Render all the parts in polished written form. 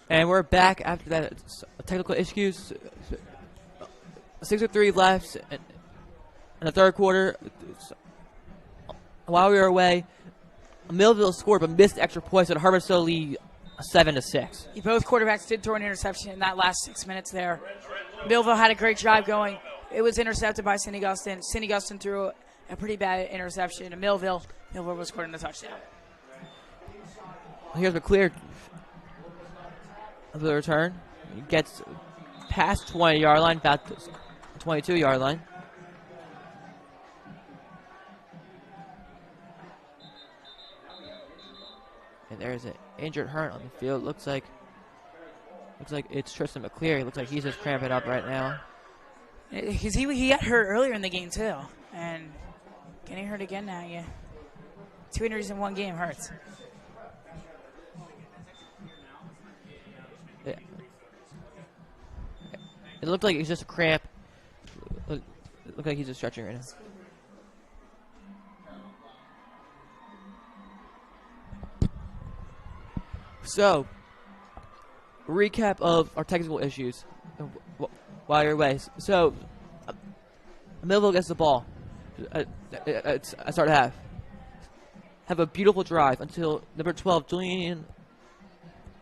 And we're back after that technical issues. 6:03 left in the third quarter. While we were away, Millville scored but missed extra points, and Hermits still lead 7-6. Both quarterbacks did throw an interception in that last 6 minutes there. Millville had a great drive going. It was intercepted by Cindy Gustin. Cindy Gustin threw a pretty bad interception to Millville. Millville was scoring a touchdown. Here's McClear of the return. He gets past 20-yard line, about 22-yard line. And there's an injured Hermit on the field. Looks like it's Tristan McClear. It looks like he's just cramping up right now. Because he got hurt earlier in the game too, and getting hurt again now. Yeah, 2 injuries in one game hurts. Yeah. It looked like it's just a cramp. It looked like he's just stretching right now. So, recap of our technical issues while you're away. So, Millville gets the ball. I start half. Have a beautiful drive until number 12, Julian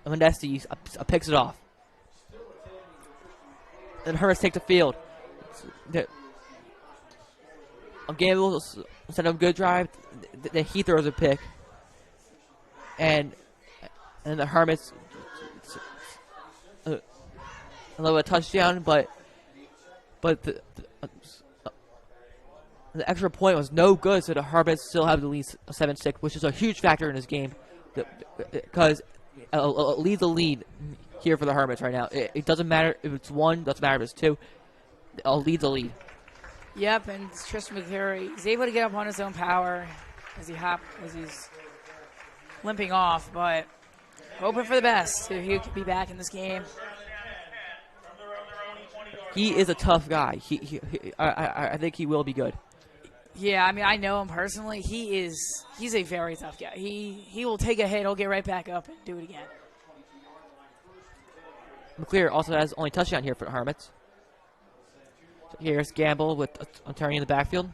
Mendesti, picks it off. And Hermits take the field. Gamble sent him a good drive. Then he throws a pick. And the Hermits a little touchdown, but the extra point was no good, so the Hermits still have the lead 7-6, which is a huge factor in this game, because lead the lead here for the Hermits right now. It doesn't matter if it's one, doesn't matter if it's two. I'll lead the lead. Yep, and Tristan McCleary, he's able to get up on his own power as he's limping off, but hoping for the best. So he could be back in this game. He is a tough guy. I think he will be good. Yeah, I mean, I know him personally. He's a very tough guy. He will take a hit, he'll get right back up and do it again. McClear also has only touchdown here for the Hermits. So here's Gamble with a turning in the backfield.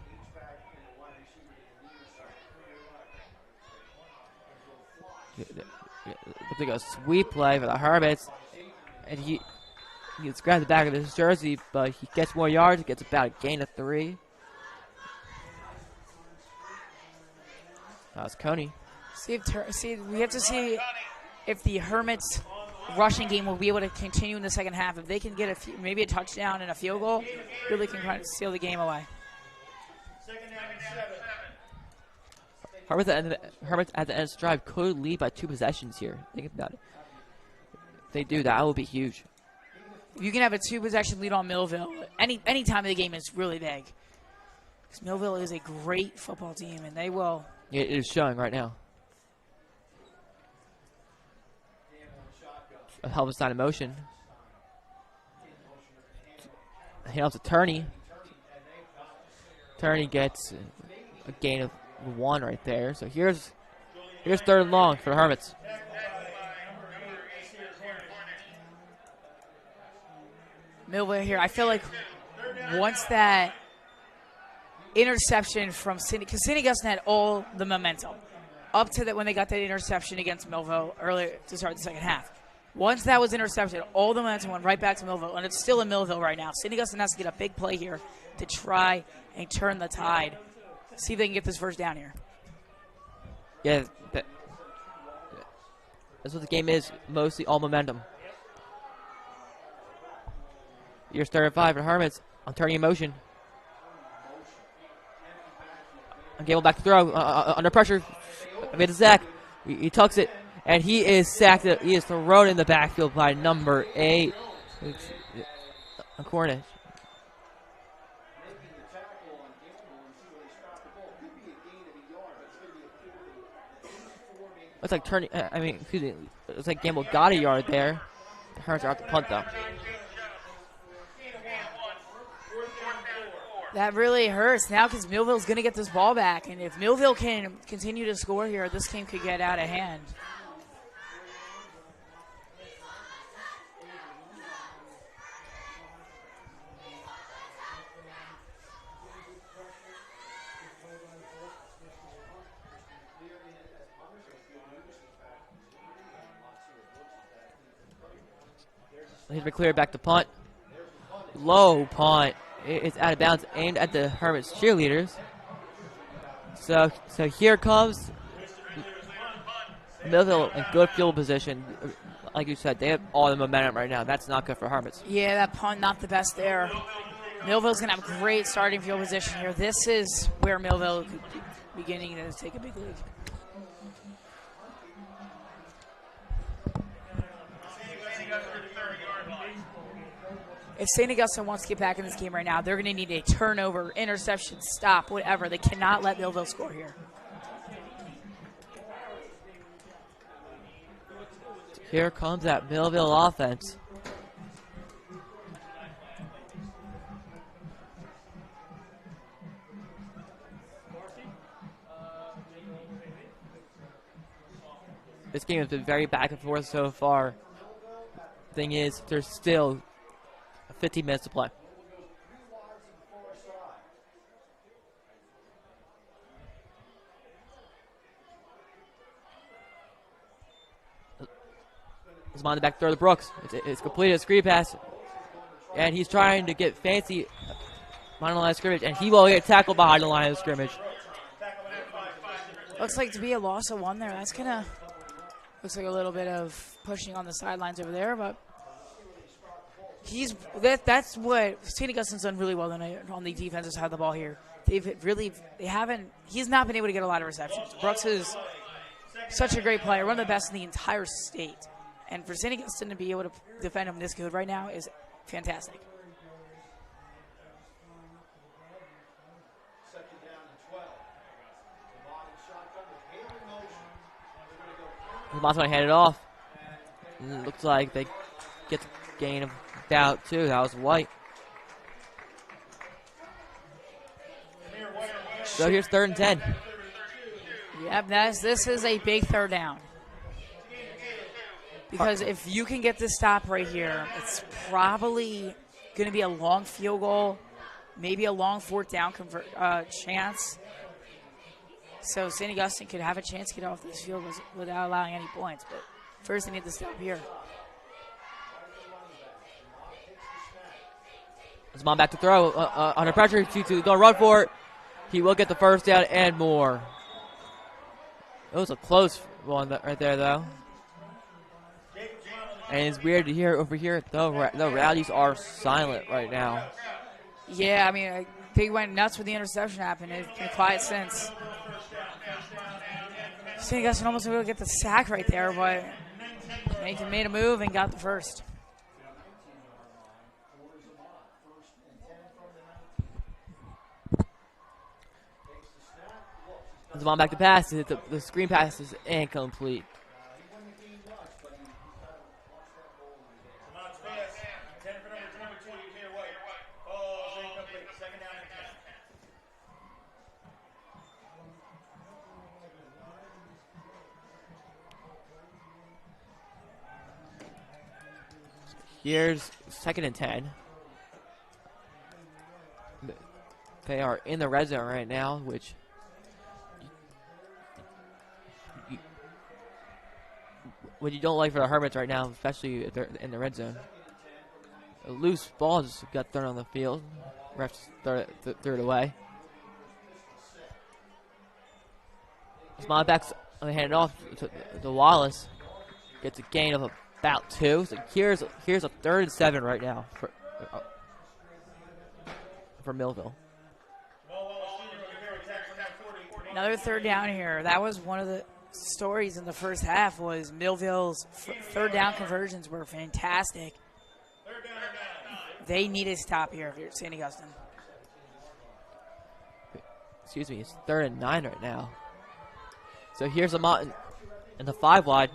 Looks like a sweep play for the Hermits, and he gets grabbed the back of his jersey, but he gets more yards. He gets about a gain of 3. That's Coney. We have to see if the Hermits rushing game will be able to continue in the second half. If they can get maybe a touchdown and a field goal, really can kind of steal the game away. Hermits at the end of this drive could lead by 2 possessions here. Think about it. If they do, that will be huge. You can have a 2-possession lead on Millville. Any time of the game is really big. Because Millville is a great football team, and they will. It is showing right now. A hell of a sign of motion. He helps a Turney. Turney gets a gain of 1 right there. So here's 3rd and long for the Hermits. Millville here. I feel like once that interception from Cindy, because Cindy Gustin had all the momentum up to that when they got that interception against Millville earlier to start the second half. Once that was intercepted, all the momentum went right back to Millville, and it's still in Millville right now. Cindy Gustin has to get a big play here to try and turn the tide. See if they can get this first down here. Yeah, that's what the game is, mostly all momentum. Here's 3rd and 5 for Hermits. I'm turning in motion. Gable back to throw. Under pressure. Made a sack. He tucks it. And he is sacked. He is thrown in the backfield by number 8. Cornish. Looks like looks like Gamble got a yard there. The Hermits are out to punt though. That really hurts now because Millville's going to get this ball back. And if Millville can continue to score here, this game could get out of hand. He's been cleared back to punt. Low punt. It's out of bounds, aimed at the Hermits cheerleaders. So here comes Millville in good field position. Like you said, they have all the momentum right now. That's not good for Hermits. Yeah, that punt not the best there. Millville's going to have great starting field position here. This is where Millville could be beginning to take a big lead. If St. Augustine wants to get back in this game right now, they're going to need a turnover, interception, stop, whatever. They cannot let Millville score here. Here comes that Millville offense. This game has been very back and forth so far. Thing is, there's still 15 minutes to play. It's on the back throw to Brooks. It's completed a screen pass. And he's trying to get fancy behind the line of scrimmage. And he will get tackled behind the line of scrimmage. Looks like to be a loss of 1 there. That's going to... Looks like a little bit of pushing on the sidelines over there, but that's what St. Augustine's done really well on the defensive side of the ball here. He's not been able to get a lot of receptions. Brooks is such a great player, one of the best in the entire state. And for St. Augustine to be able to defend him this good right now is fantastic. Vermont's going to hand it off. Looks like they get the gain of about 2. That was White. So here's 3rd and 10. Yep, this is a big 3rd down. Because if you can get this stop right here, it's probably going to be a long field goal, maybe a long 4th down chance. So St. Augustine could have a chance to get off this field without allowing any points. But first they need to stop here. Osman back to throw. Under pressure, T2 going to run for it. He will get the 1st down and more. It was a close one right there, though. And it's weird to hear over here, though. The rallies are silent right now. Yeah, I mean, they went nuts when the interception happened. It's been quiet since. St. Augustine almost able to get the sack right there, but he made a move and got the 1st. Osman back to pass. The screen pass is incomplete. Here's 2nd and 10. They are in the red zone right now, which what you don't like for the Hermits right now, especially if they're in the red zone. A loose ball just got thrown on the field. Refs threw it away. Small backs hand it off to Wallace. Gets a gain of about 2. So here's a 3rd and 7 right now for Millville. Another 3rd down here. That was one of the stories in the first half. Was Millville's 3rd down conversions were fantastic. They need a stop here if you're St. Augustine. Excuse me, it's 3rd and 9 right now. So here's Amont in the 5 wide.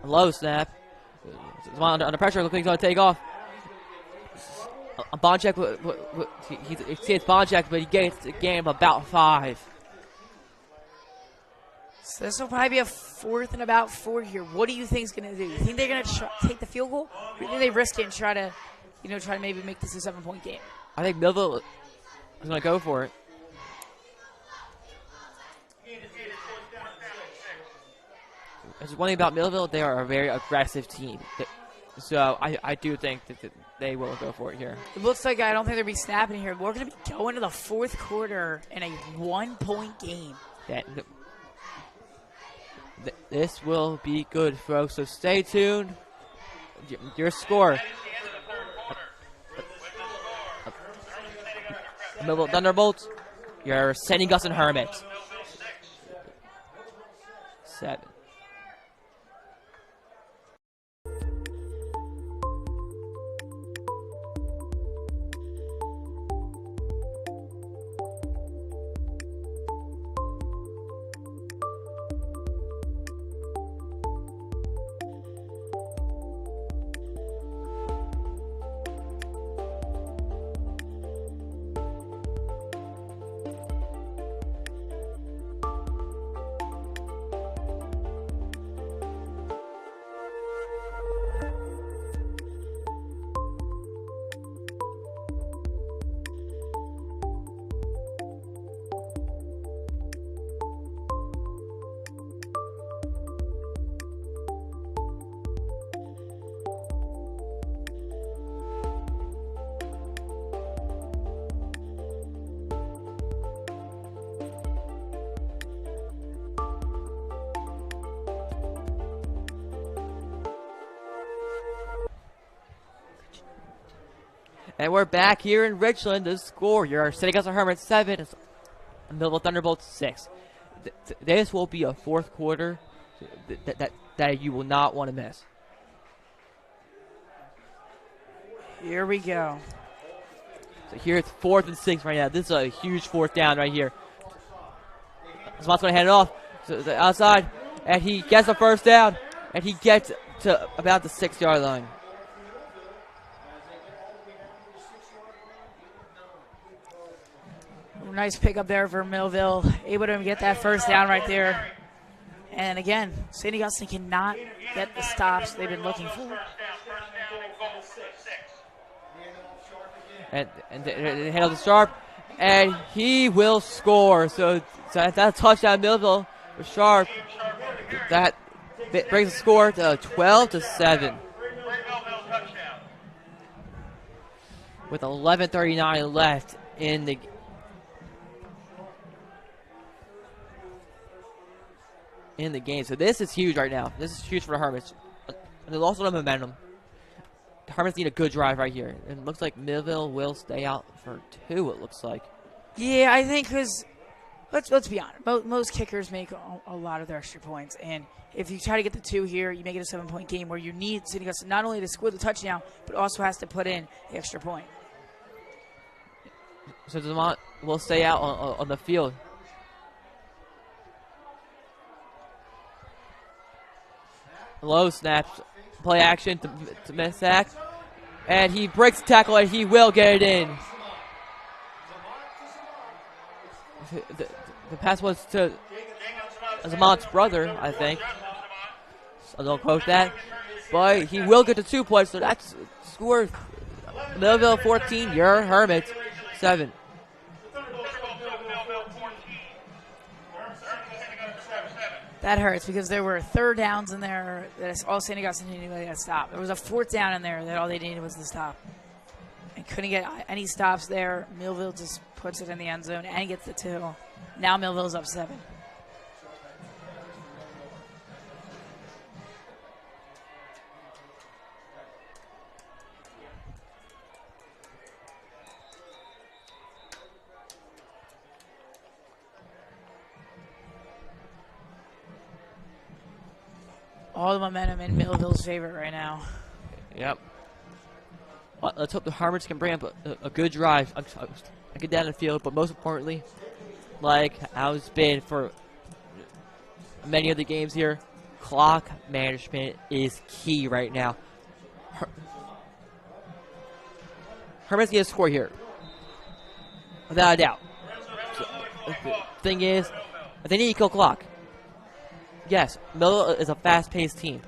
Low snap. Under pressure, looks like he's going to take off. Boncheck, he hits Boncheck, but he gets a game of about 5. So this will probably be a 4th and about 4 here. What do you think is going to do? You think they're going to take the field goal? Or do you think they risk it and try to maybe make this a 7-point game? I think Millville is going to go for it. There's one thing about Millville, they are a very aggressive team. So I do think that they will go for it here. It looks like I don't think they'll be snapping here. We're going to be going to the fourth quarter in a 1-point game. This will be good, folks. So stay tuned. Your score. Millville Thunderbolts. Your St. Augustine Hermits. 7. And we're back here in Richland. The score, your St. Augustine Hermits 7, Millville Thunderbolts 6. This will be a fourth quarter that you will not want to miss. Here we go. So here it's 4th and 6 right now. This is a huge fourth down right here. Smott's going to hand it off to the outside, and he gets the first down, and he gets to about the 6-yard line. Nice pickup there for Millville. Able to get that first down right there. And again, St. Augustine cannot get the stops they've been looking for. And they handle the Sharp, and he will score. So that's a touchdown, Millville for Sharp. That brings the score to 12-7. With 11:39 left in the game. So this is huge right now. This is huge for the Hermits. And they lost a lot of momentum. The Hermits need a good drive right here. And it looks like Millville will stay out for 2, it looks like. Yeah, I think because, let's be honest, most kickers make a lot of their extra points. And if you try to get the 2 here, you make it a 7-point game where you need St. Augustine not only to score the touchdown, but also has to put in the extra point. So Demont will stay out on the field. Low snaps, play action to miss sack, and he breaks the tackle and he will get it in. The pass was to Zamont's brother, I think. I don't quote that, but he will get to 2 points. So that's score. Millville 14, your Hermits 7. That hurts because there were 3rd downs in there that all St. Augustine needed to stop. There was a 4th down in there that all they needed was to stop. And couldn't get any stops there. Millville just puts it in the end zone and gets the 2. Now Millville's up 7. All the momentum in Millville's favor right now. Yep. Well, let's hope the Hermits can bring up a good drive. I get down the field, but most importantly, like how it's been for many of the games here, clock management is key right now. Hermits need to score here, without a doubt. So, the thing is, they need to kill clock. Yes, Millville is a fast-paced team,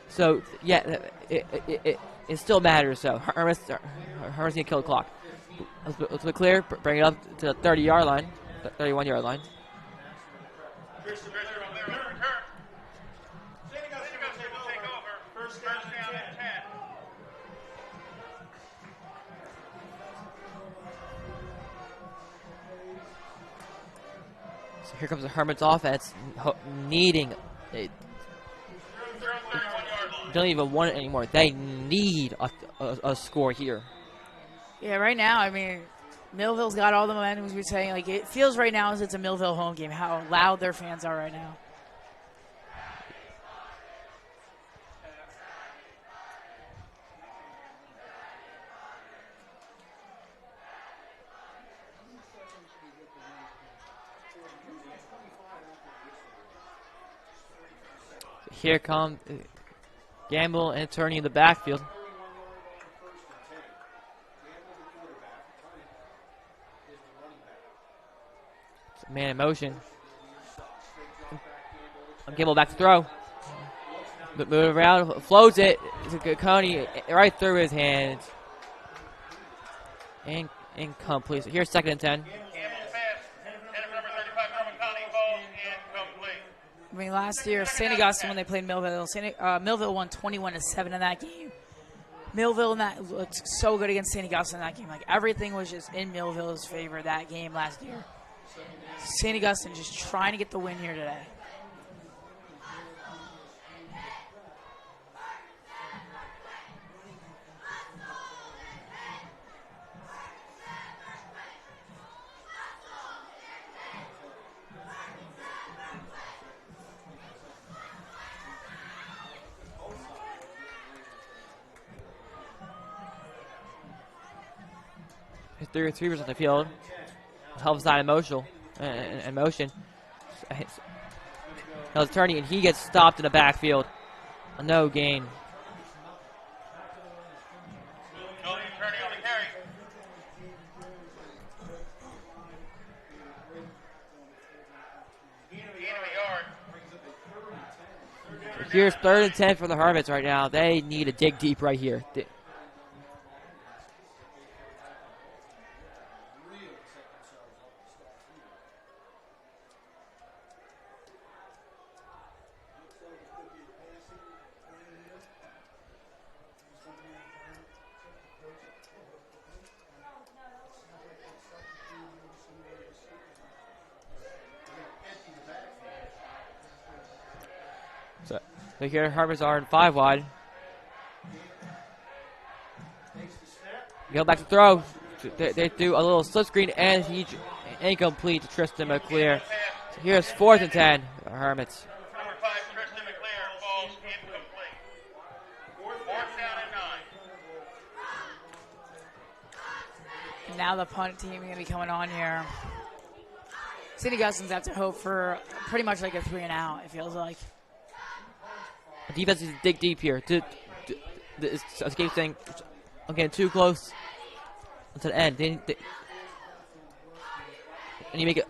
so yeah, it still matters. So Hermits need to kill the clock. Let's be clear. Bring it up to the 30-yard line, 31-yard line. So here comes the Hermits offense, needing. They don't even want it anymore. They need a score here. Yeah, right now, I mean, Millville's got all the momentum, as we're saying. Like, it feels right now as it's a Millville home game, how loud their fans are right now. Here come Gamble and Attorney in the backfield. Man in motion. Gamble back to throw. But move around, floats it. It's a good Coney right through his hands. And incomplete. So here's 2nd and 10. I mean, last year, St. Augustine, when they played Millville, Millville won 21-7 in that game. Millville in that looked so good against St. Augustine in that game. Like, everything was just in Millville's favor that game last year. St. Augustine just trying to get the win here today. His 3 receivers on the field. Helps that in motion. His Attorney, and he gets stopped in the backfield. No gain. Here's 3rd and 10 for the Hermits right now. They need to dig deep right here. So here, Hermits are in 5 wide. Go back to throw. They do a little slip screen, and he incomplete to Tristan McClear. So here's 4th and 10, Hermits. Number 5, Tristan McClear, falls incomplete. 4th down and 9. Now the punt team is going to be coming on here. St. Augustine's have to hope for pretty much like a 3-and-out, it feels like. The defense needs to dig deep here. I keep saying, I'm getting too close to the end. And you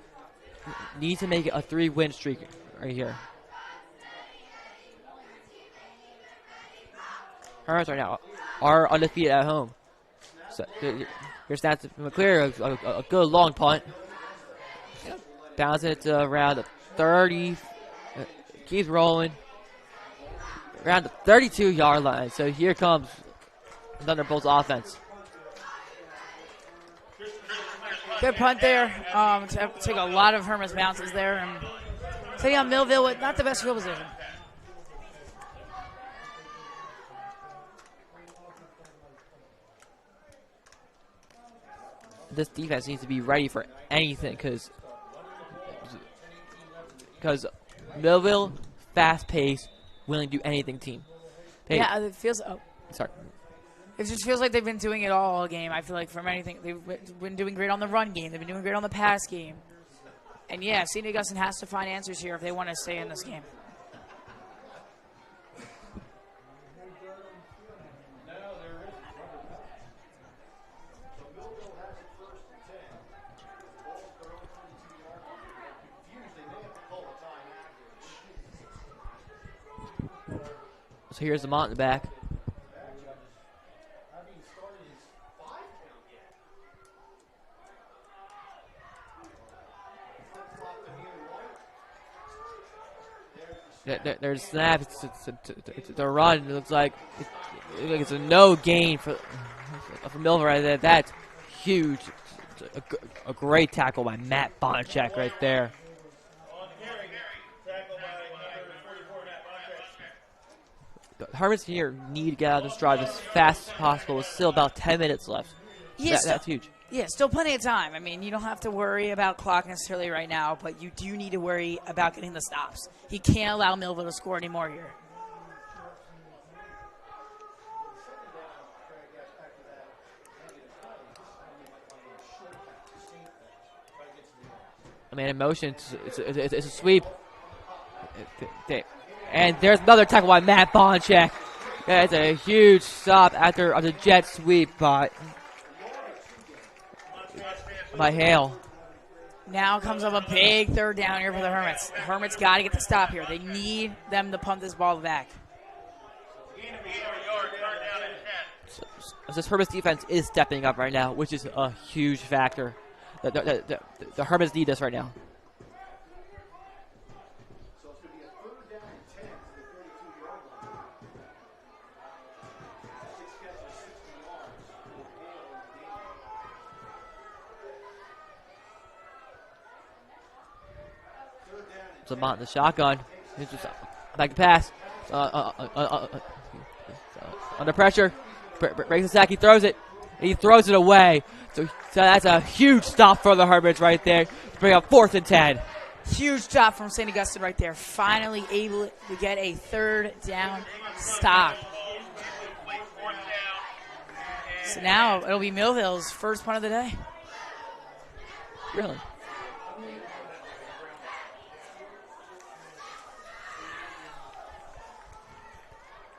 need to make it a 3-win streak right here. Hermits right now are undefeated at home. So here's stats from McClear, a good long punt. Bounce it around the 30. Keeps rolling. Around the 32-yard line. So here comes Thunderbolt's offense. Good punt there. Take a lot of Hermits bounces there. And taking on Millville with not the best field position. This defense needs to be ready for anything because Millville, fast-paced, willing to do anything team. Yeah, it feels. Oh, sorry. It just feels like they've been doing it all game. I feel like from anything, they've been doing great on the run game. They've been doing great on the pass game. And yeah, St. Augustine has to find answers here if they want to stay in this game. So here's the Mont in the back. There's snap. It's a run. It looks like it's a no gain for Millville right there. That's huge. A great tackle by Matt Bonachek right there. the Hermits here need to get out of this drive as fast as possible. There's still about 10 minutes left. That's huge. Yeah, still plenty of time. I mean, you don't have to worry about clock necessarily right now, but you do need to worry about getting the stops. He can't allow Millville to score anymore here. Man in motion. It's a sweep. And there's another tackle by Matt Bonchek. That's a huge stop after the jet sweep by Hale. Now comes up a big third down here for the Hermits. The Hermits got to get the stop here. They need them to punt this ball back. So this Hermits defense is stepping up right now, which is a huge factor. The Hermits need this right now. Zamont in the shotgun. He's just back to pass. Under pressure. Breaks the sack. He throws it. He throws it away. So that's a huge stop for the Hermits right there to bring up 4th and 10. Huge stop from St. Augustine right there. Finally able to get a third down stop. So now it'll be Millville's first punt of the day. Really?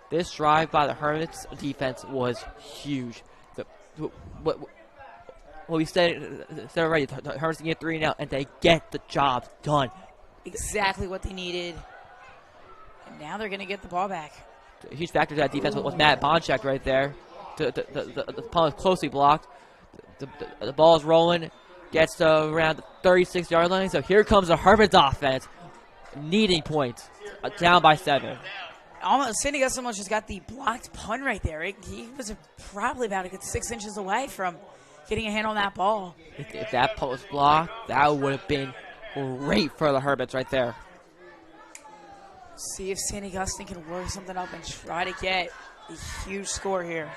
This drive by the Hermits defense was huge. What we said already, the Hermits can get 3 now, and they get the job done. Exactly what they needed. And now they're going to get the ball back. A huge factor to that defense was Matt Bonchek right there. The punt was closely blocked. The ball's rolling. Gets to around the 36-yard line. So here comes the Hermits offense. Needing points. Down by 7. Almost, St. Augustine almost just got the blocked punt right there. He was probably about a good 6 inches away from getting a hand on that ball. If that punt was blocked, that would have been great for the Hermits right there. See if St. Augustine can work something up and try to get a huge score here.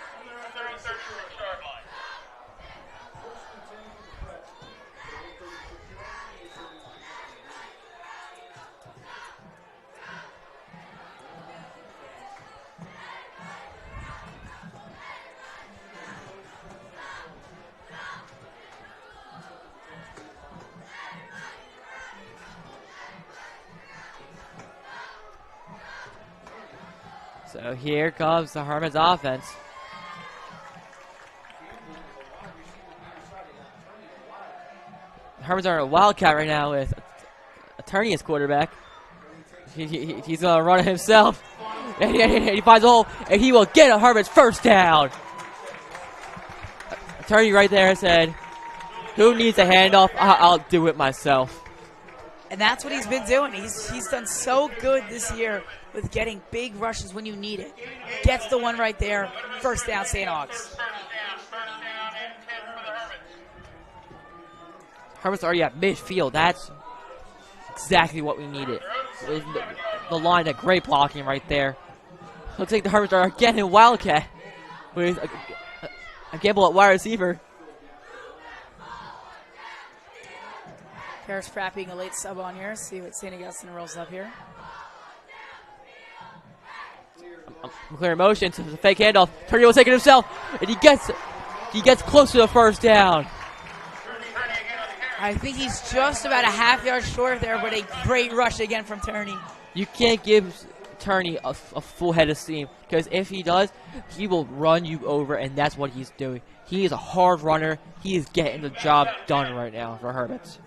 So here comes the Hermits offense. The Hermits are a wildcat right now with Attorney as quarterback. He's going to run it himself. And he finds a hole, and he will get a Hermits first down. Attorney right there said, who needs a handoff? I'll do it myself. And that's what he's been doing. He's done so good this year with getting big rushes when you need it. Gets the one right there. First down, St. Augs. Hermits already at midfield. That's exactly what we needed. The line of great blocking right there. Looks like the Hermits are again in Wildcat with a Gamble at wide receiver. Harris Pratt being a late sub on here. See what St. Augustine rolls up here. Clear motion to the fake handoff. Turney will take it himself, and he gets close to the first down. I think he's just about a half-yard short there, but a great rush again from Turney. You can't give Turney a full head of steam, because if he does, he will run you over, and that's what he's doing. He is a hard runner. He is getting the job done right now for Hermits.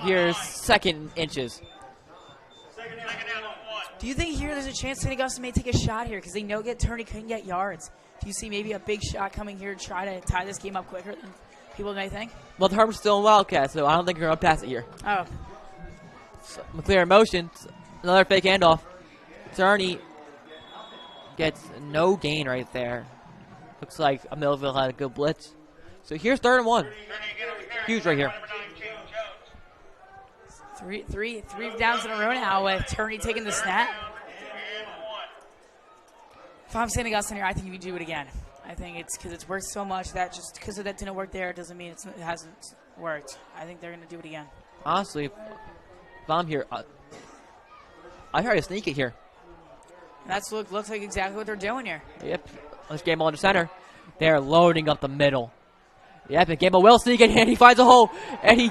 Here's 2nd inches. Do you think here there's a chance St. Augustine may take a shot here because they know Turney couldn't get yards? Do you see maybe a big shot coming here to try to tie this game up quicker than people may think? Well, the Hermits still in Wildcat, so I don't think they're going to pass it here. Oh. So, McClear in motion. Another fake handoff. Turney gets no gain right there. Looks like Millville had a good blitz. So here's 3rd and 1. Huge right here. Three downs in a row now with Turney taking the snap. If I'm St. Augustine here, I think you can do it again. I think it's because it's worked so much that just because that didn't work there doesn't mean it hasn't worked. I think they're going to do it again. Honestly, if I'm here, I try to sneak it here. That's looks like exactly what they're doing here. Yep. Let's game on the center. They're loading up the middle. Yep, and Gamble will sneak it, and he finds a hole, and he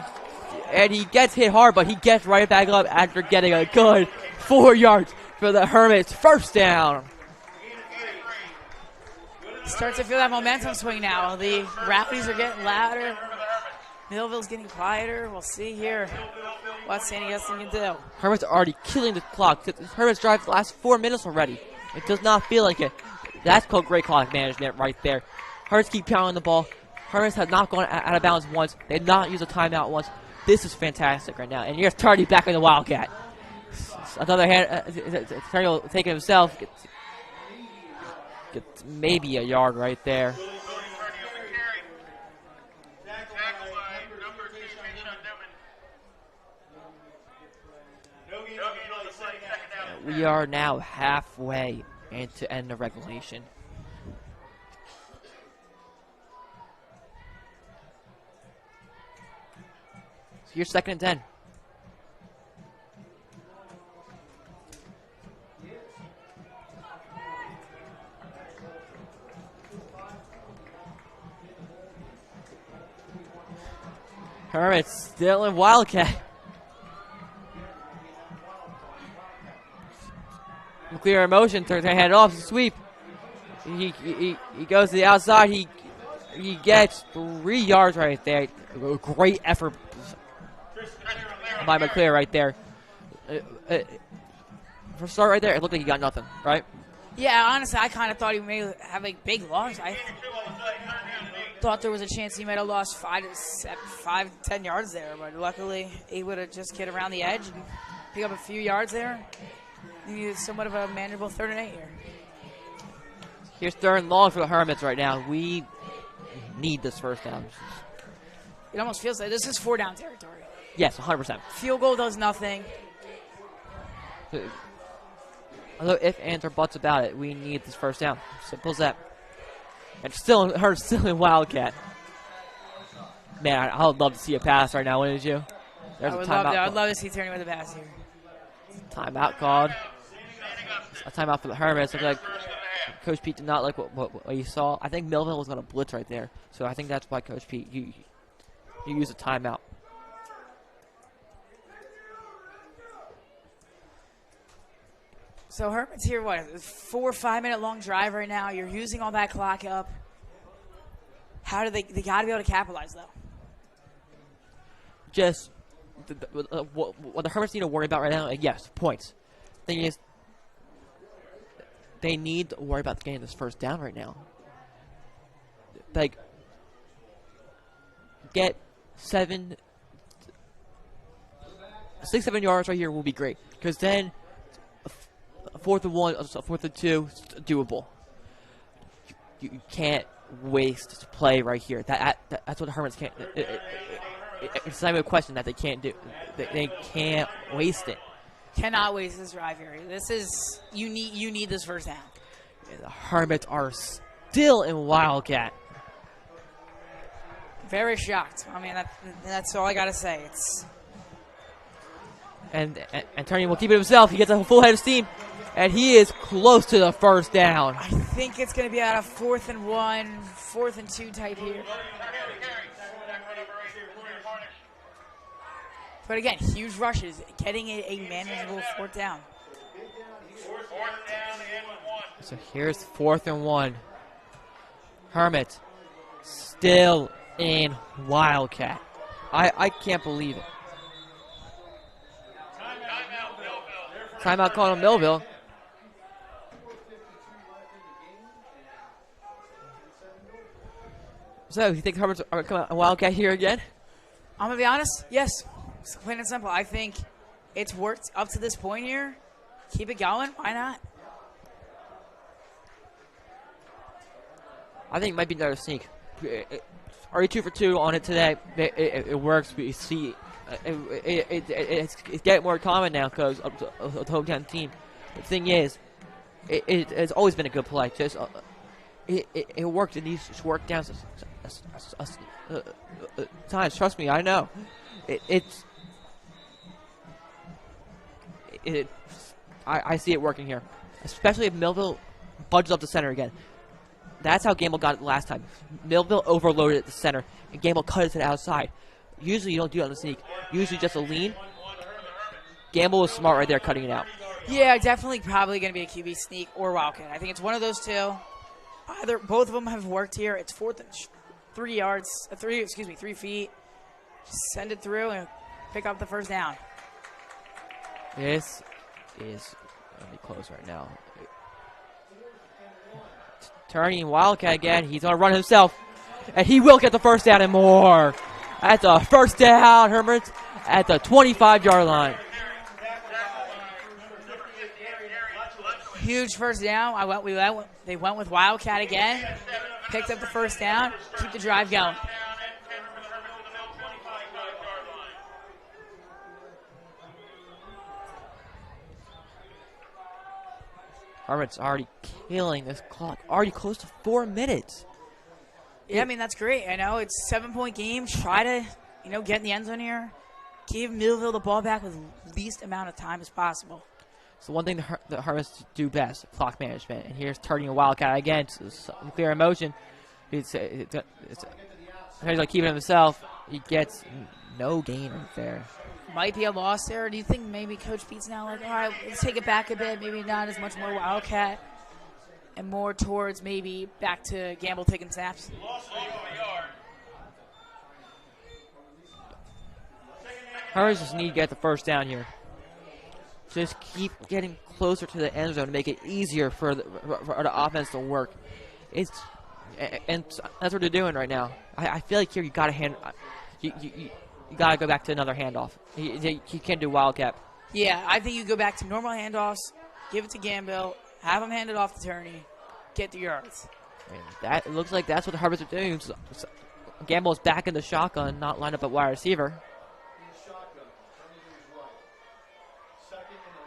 gets hit hard, but he gets right back up after getting a good 4 yards for the Hermits. First down. Start to feel that momentum swing now. The rowdies are getting louder. Millville's getting quieter. We'll see here what St. Augustine can do. Hermits are already killing the clock. Hermits drive the last 4 minutes already. It does not feel like it. That's called great clock management right there. Hermits keep pounding the ball. Hermits have not gone out of bounds once. They have not used a timeout once. This is fantastic right now. And here's Tardy back in the Wildcat. Another hand, Tardy will take it himself. Gets maybe a yard right there. We are now halfway into end of regulation. So here's 2nd and 10. Hermits still in Wildcat. Clear motion, turns their head off, sweep. He goes to the outside. He gets 3 yards right there. A great effort by McClear right there. For start right there, it looked like he got nothing, right? Yeah, honestly, I kind of thought he may have a big loss. I thought there was a chance he might have lost 5 to 10 yards there, but luckily he would have just get around the edge and pick up a few yards there. It's somewhat of a manageable 3rd and 8 here. Here's 3rd and long for the Hermits right now. We need this first down. It almost feels like this is 4-down territory. Yes, 100%. Field goal does nothing. Although if ands or buts about it, we need this first down. Simple as that. And still in Wildcat. Man, I would love to see a pass right now, wouldn't you? There's I'd love to see Turney with a pass here. Timeout called. A timeout for the Hermits. Looks like Coach Pete did not like what he saw. I think Millville was going to blitz right there. So I think that's why Coach Pete, he used a timeout. So Hermits here, what, 4 or 5 minute long drive right now. You're using all that clock up. How do they got to be able to capitalize, though. Just what the Hermits need to worry about right now, yes, points. Thing is, they need to worry about getting this first down right now. Like, get 6-7 yards right here will be great, because then 4th and 1, 4th and 2, doable. You can't waste play right here. That's what the Hermits can't. It's not even a question that they can't do. They can't waste it. Cannot waste this drive here. This is you need this first down. And the Hermits are still in Wildcat. Very shocked. I mean, that's all I gotta say. It's and Turney will keep it himself. He gets a full head of steam, and he is close to the first down. I think it's gonna be out of 4th and 1, 4th and 2 type here. But again, huge rushes, getting a manageable 4th down. So here's 4th and 1. Hermit still in Wildcat. I can't believe it. Timeout called on Millville. So you think Hermits are coming out Wildcat here again? I'm going to be honest, yes. It's plain and simple. I think it's worked up to this point here. Keep it going. Why not? I think it might be another sneak. Are you 2 for 2 on it today? It works. We see It's getting more common now because of the hometown team. The thing is, it's always been a good play. Just it worked in these short downs times. Trust me, I know. I see it working here, especially if Millville budges up the center again. That's how Gamble got it last time. Millville overloaded at the center, and Gamble cut it to the outside. Usually you don't do it on the sneak. Usually just a lean. Gamble was smart right there, cutting it out. Yeah, definitely probably going to be a QB sneak or Wildcat. I think it's one of those two. Both of them have worked here. It's 4th and 3 yards, 3 feet. Just send it through and pick up the first down. This is going to be close right now. Turning Wildcat again. He's going to run himself. And he will get the first down and more. That's a first down, Hermits, at the 25-yard line. Huge first down. They went with Wildcat again. Picked up the first down. Keep the drive going. Hermits already killing this clock. Already close to 4 minutes. Yeah, I mean, that's great. I know it's a 7-point game. Try to, get in the end zone here. Give Millville the ball back with least amount of time as possible. So one thing the Hermits do best, clock management. And here's turning a Wildcat again. It's clear in motion. He's like keeping it himself. He gets no gain right there. Might be a loss there. Do you think maybe Coach Pete's now like, all right, let's take it back a bit. Maybe not as much more Wildcat and more towards maybe back to Gamble taking snaps? Hermits just need to get the first down here. Just keep getting closer to the end zone to make it easier for the offense to work. And that's what they're doing right now. I feel like here you got to you got to go back to another handoff. You can't do Wildcat. Yeah, I think you go back to normal handoffs, give it to Gamble, have him hand it off to Turney, get the yards. It looks like that's what the Hermits are doing. So Gamble is back in the shotgun, not lined up at wide receiver.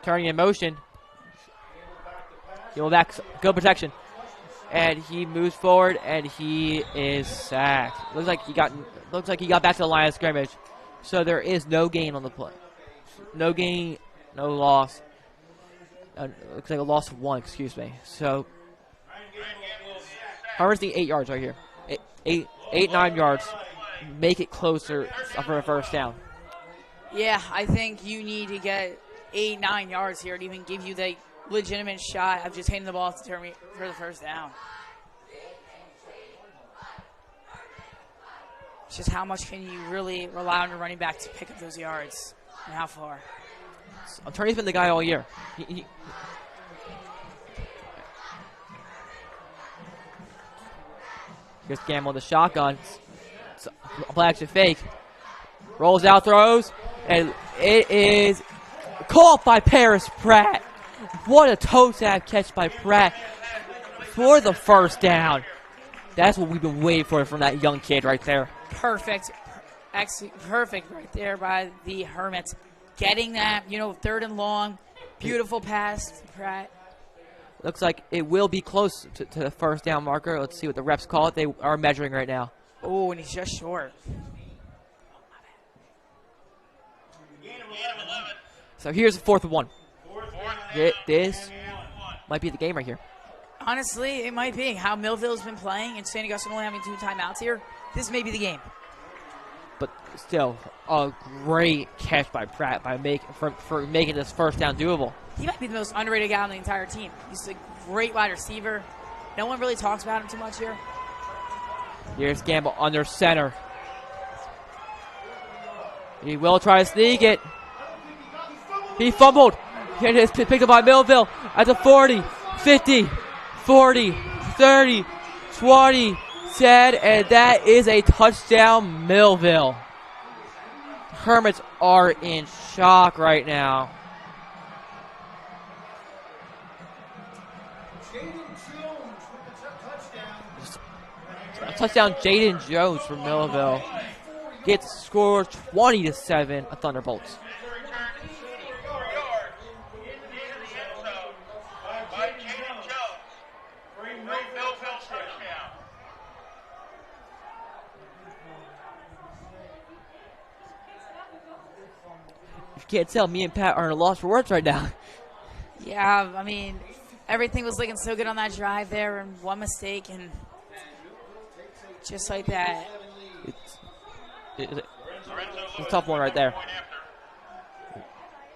Turning in motion. Go back, go protection. And he moves forward, and he is sacked. Looks like he got back to the line of scrimmage. So there is no gain on the play. No gain, no loss. Looks like a loss of 1, excuse me. So Hermits need 8 yards right here. 9 yards. Make it closer for a first down. Yeah, I think you need to get 8-9 yards here to even give you the legitimate shot of just handing the ball to Turney for the first down. It's just how much can you really rely on your running back to pick up those yards and how far? Turney's been the guy all year. Here's Gamble with the shotgun. Play action fake. Rolls out, throws, and it is caught by Paris Pratt. What a toe tap catch by Pratt for the first down. That's what we've been waiting for from that young kid right there. Perfect right there by the Hermits. Getting that, 3rd and long. Beautiful pass to Pratt. Looks like it will be close to the first down marker. Let's see what the reps call it. They are measuring right now. Oh, and he's just short. So here's the 4th and 1. This might be the game right here. Honestly, it might be. How Millville's been playing and St. Augustine only having 2 timeouts here, this may be the game. But still, a great catch by Pratt for making this first down doable. He might be the most underrated guy on the entire team. He's a great wide receiver. No one really talks about him too much here. Here's Gamble under center. He will try to sneak it. He fumbled. It is picked up by Millville at the 40, 50, 40, 30, 20, 10, and that is a touchdown, Millville. Hermits are in shock right now. A touchdown, Jaden Jones from Millville. gets score 20-7 a Thunderbolts. Return 4 yards into the end zone by Jaden Jones. Free Millville touchdown. If you can't tell, me and Pat are at a loss for words right now. Yeah, I mean, everything was looking so good on that drive there, and one mistake, and just like that. It's a tough one right there.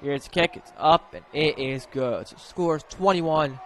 Here's the kick. It's up, and it is good. So scores 21-7.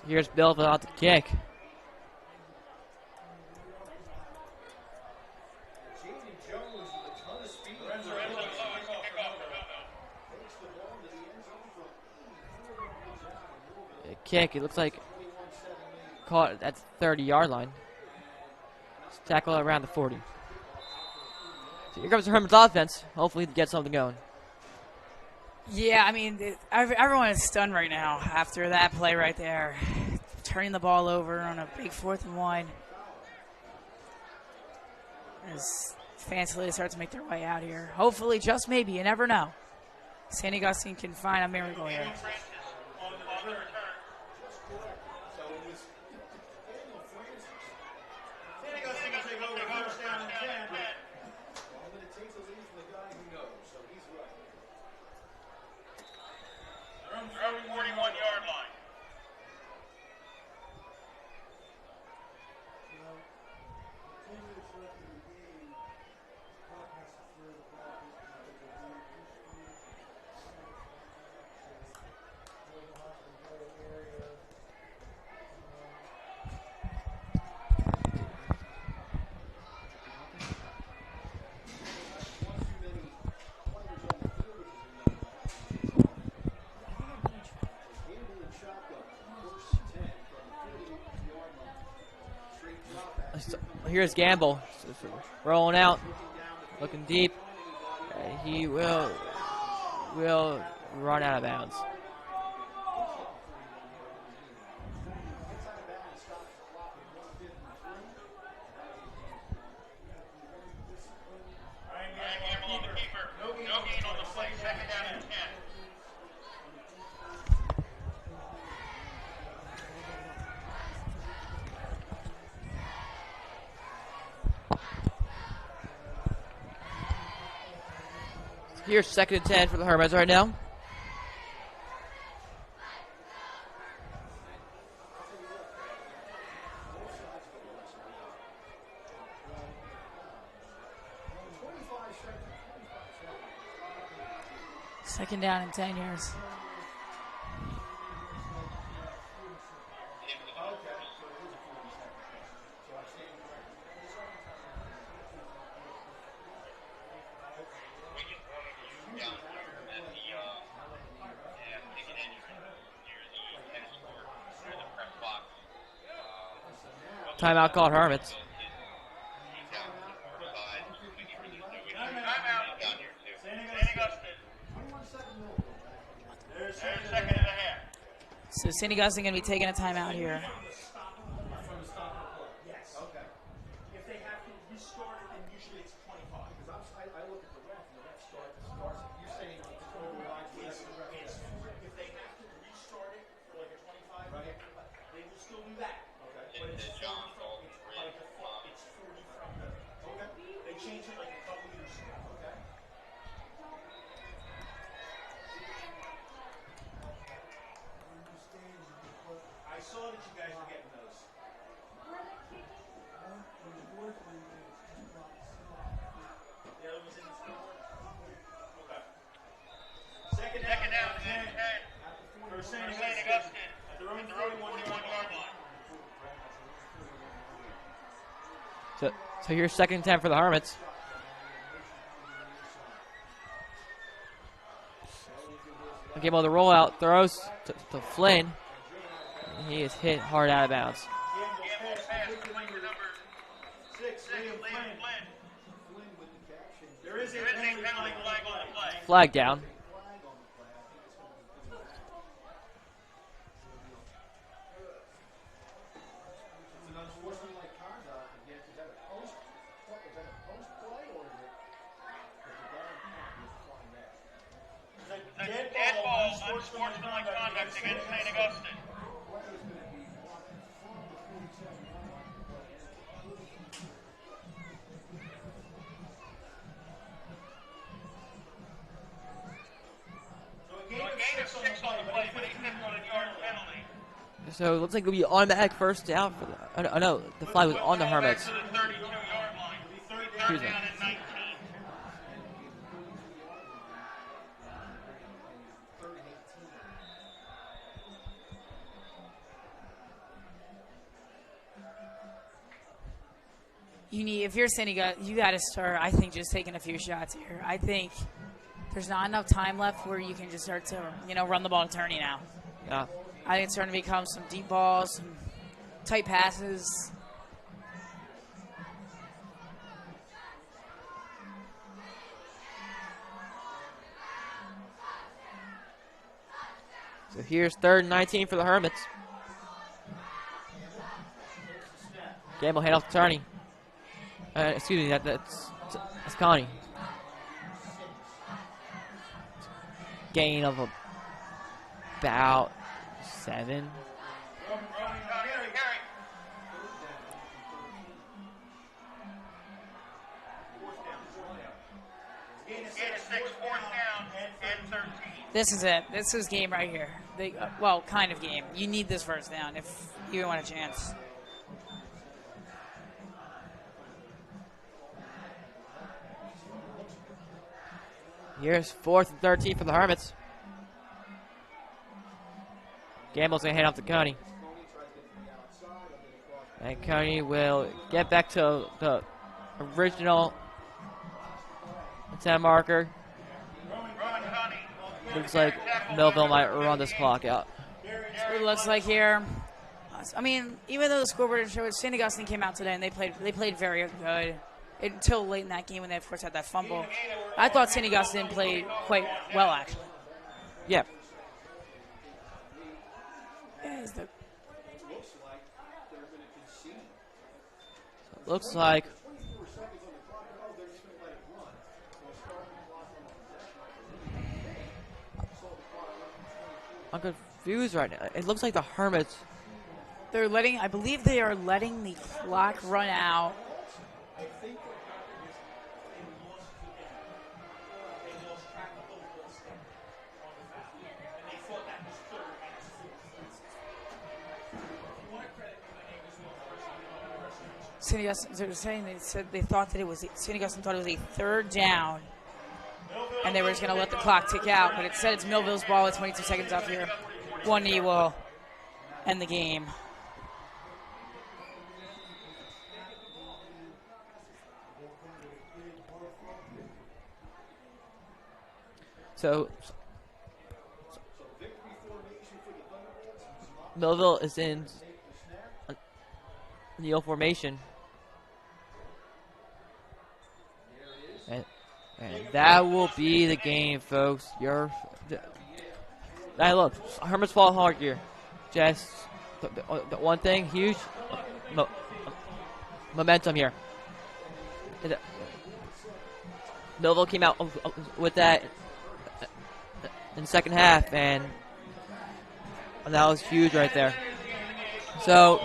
Here's Millville out the kick. The kick, it looks like caught at the 30-yard line. Let's tackle around the 40. So here comes the Hermits offense. Hopefully to get something going. Yeah, I mean, everyone is stunned right now after that play right there. Turning the ball over on a big 4th and 1. As fancily they start to make their way out here. Hopefully, just maybe, you never know, St. Augustine can find a miracle here. Around the 41-yard line. Here's Gamble rolling out, looking deep. He will run out of bounds. Gamble on the keeper. No gain on the play. 2nd down and 10. Here's 2nd and 10 for the Hermits right now. Second down and 10 yards. Timeout called Hermits. So St. Augustine going to be taking a timeout here. Second down and 10 for St. Augustine at their own 41-yard line. So here's 2nd and 10 for the Hermits. Game on the rollout, throws to Flynn. He is hit hard out of bounds. Gamble pass complete to number 6, Liam Flynn. There is a penalty flag on the play. Flag down. Dead ball, unsportsmanlike conduct against St. Augustine. So a gain of 6 on the play, but a 15-yard penalty. So it looks like it'll be automatic first down for the. Oh no, the flag was on the Hermits. To the 32-yard line. Excuse Third me. down and 19. If you're saying you got to start, I think, just taking a few shots here. I think there's not enough time left where you can just start to, run the ball to tourney now. Yeah. I think it's starting to become some deep balls, some tight passes. So here's 3rd and 19 for the Hermits. Gamble hand off to Turney. Excuse me, that's Connie. Gain of about 7. This is it. This is game right here. Kind of game. You need this first down if you want a chance. Here's 4th and 13 for the Hermits. Gamble's going to hand off to Coney. And Coney will get back to the original 10 marker. Looks like Millville might run this clock out. It looks like here. I mean, even though the scoreboard didn't show it, St. Augustine came out today and they played very good until late in that game when they, of course, had that fumble. I thought St. Augustine played quite well, actually. Yeah. Looks like I'm confused right now. It looks like the Hermits. I believe they are letting the clock run out. St. Augustine, they thought that it was St. Augustine thought it was a 3rd down, and they were just going to let the clock tick out. But it said it's Millville's ball with 22 seconds left here. One knee will end the game. So Millville is in the formation. And that will be the game, folks. Now look, Hermits fall hard here. Just the one thing, huge momentum here. Millville came out with that in the second half, and that was huge right there. So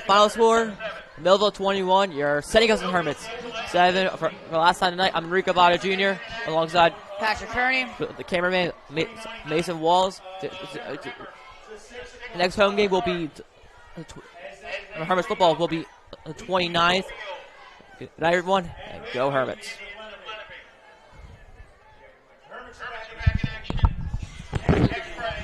Final score, Millville 21. You're setting us in Hermits 7. For last time tonight, I'm Enrico Bada Jr. alongside Patrick Kearney. the cameraman, Mason Walls. The next home game will be Hermits football will be the 29th. Good night, everyone, and go Hermits.